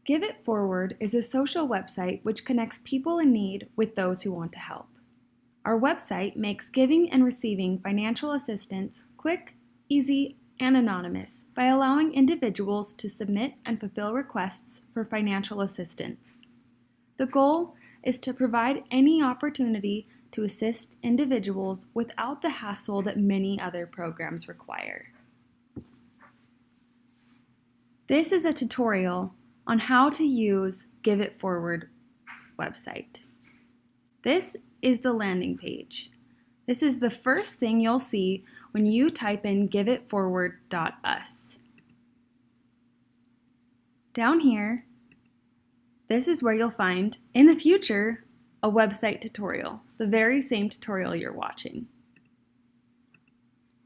Give It Forward is a social website which connects people in need with those who want to help. Our website makes giving and receiving financial assistance quick, easy, and anonymous by allowing individuals to submit and fulfill requests for financial assistance. The goal is to provide any opportunity to assist individuals without the hassle that many other programs require. This is a tutorial on how to use Give It Forward's website. This is the landing page. This is the first thing you'll see when you type in giveitforward.us. Down here, this is where you'll find, in the future, a website tutorial, the very same tutorial you're watching.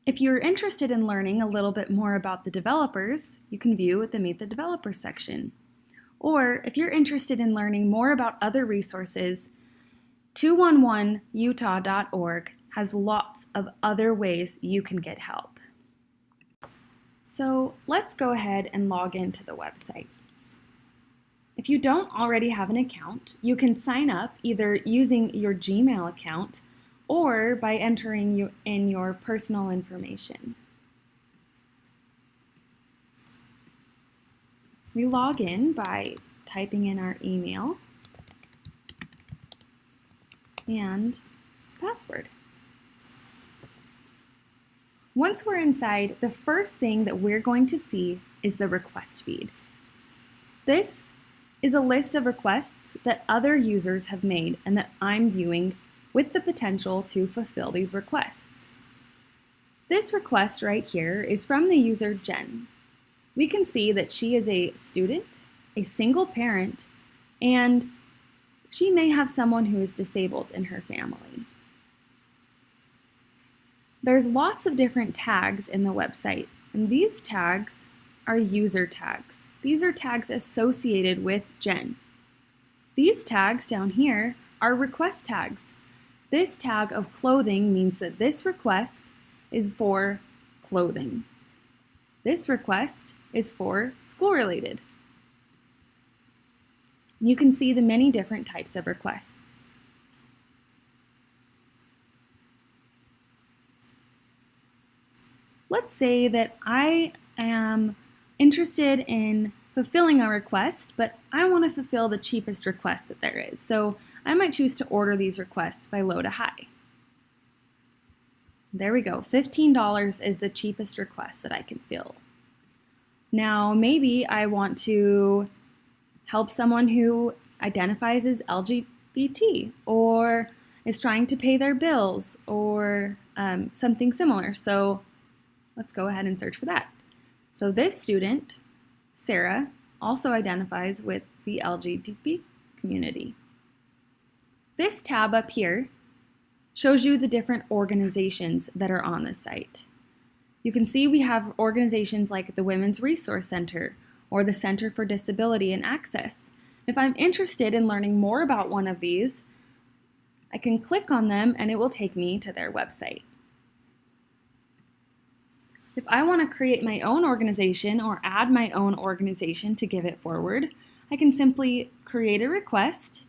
If you're interested in learning a little bit more about the developers, you can view the Meet the Developers section. Or if you're interested in learning more about other resources, 211utah.org has lots of other ways you can get help. So let's go ahead and log into the website. If you don't already have an account, you can sign up either using your Gmail account or by entering in your personal information. We log in by typing in our email and password. Once we're inside, the first thing that we're going to see is the request feed. This is a list of requests that other users have made and that I'm viewing with the potential to fulfill these requests. This request right here is from the user Jen. We can see that she is a student, a single parent, and she may have someone who is disabled in her family. There's lots of different tags in the website, and these tags are user tags. These are tags associated with Jen. These tags down here are request tags. This tag of clothing means that this request is for clothing. This request is for school-related. You can see the many different types of requests. Let's say that I am interested in fulfilling a request, but I want to fulfill the cheapest request that there is. So I might choose to order these requests by low to high. There we go, $15 is the cheapest request that I can fill. Now maybe I want to help someone who identifies as LGBT or is trying to pay their bills or something similar. So let's go ahead and search for that. So this student, Sarah, also identifies with the LGBT community. This tab up here shows you the different organizations that are on the site. You can see we have organizations like the Women's Resource Center or the Center for Disability and Access. If I'm interested in learning more about one of these, I can click on them and it will take me to their website. If I want to create my own organization or add my own organization to Give It Forward, I can simply create a request,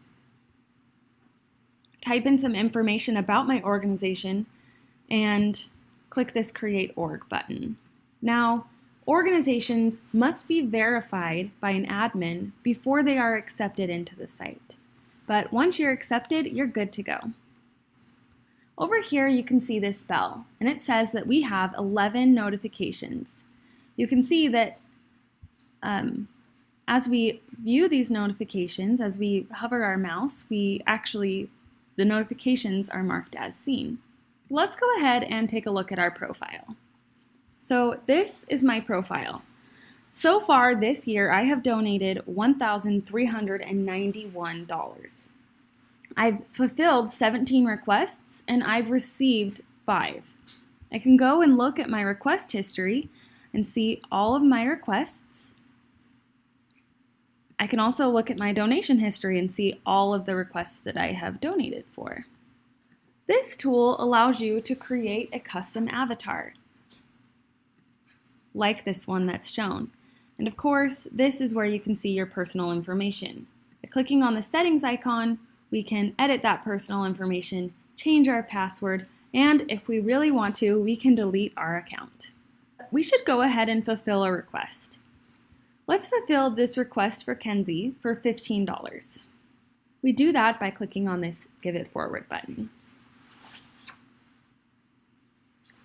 type in some information about my organization, and click this Create Org button. Now, organizations must be verified by an admin before they are accepted into the site. But once you're accepted, you're good to go. Over here, you can see this bell, and it says that we have 11 notifications. You can see that as we view these notifications, as we hover our mouse, the notifications are marked as seen. Let's go ahead and take a look at our profile. So this is my profile. So far this year, I have donated $1,391. I've fulfilled 17 requests and I've received 5. I can go and look at my request history and see all of my requests. I can also look at my donation history and see all of the requests that I have donated for. This tool allows you to create a custom avatar, like this one that's shown. And of course, this is where you can see your personal information. By clicking on the settings icon, we can edit that personal information, change our password, and if we really want to, we can delete our account. We should go ahead and fulfill a request. Let's fulfill this request for Kenzie for $15. We do that by clicking on this Give It Forward button.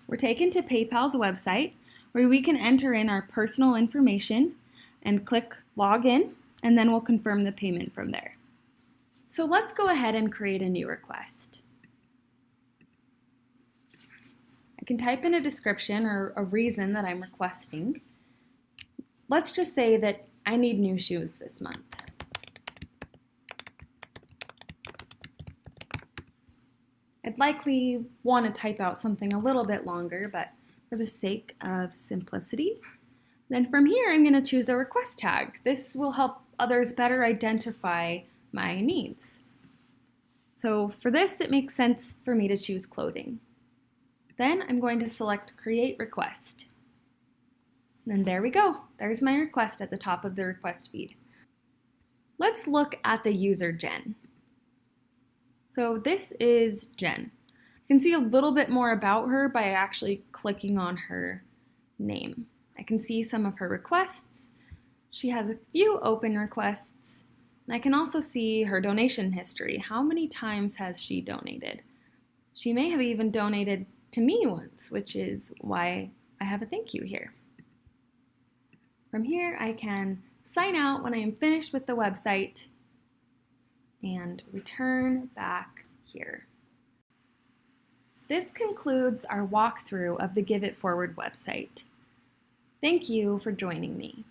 We're taken to PayPal's website where we can enter in our personal information and click Login, and then we'll confirm the payment from there. So let's go ahead and create a new request. I can type in a description or a reason that I'm requesting. Let's just say that I need new shoes this month. I'd likely want to type out something a little bit longer, but for the sake of simplicity, then from here I'm going to choose the request tag. This will help others better identify my needs. So for this, it makes sense for me to choose clothing. Then I'm going to select Create Request. And there we go. There's my request at the top of the request feed. Let's look at the user Jen. So this is Jen. You can see a little bit more about her by actually clicking on her name. I can see some of her requests. She has a few open requests. And I can also see her donation history. How many times has she donated? She may have even donated to me once, which is why I have a thank you here. From here, I can sign out when I am finished with the website and return back here. This concludes our walkthrough of the Give It Forward website. Thank you for joining me.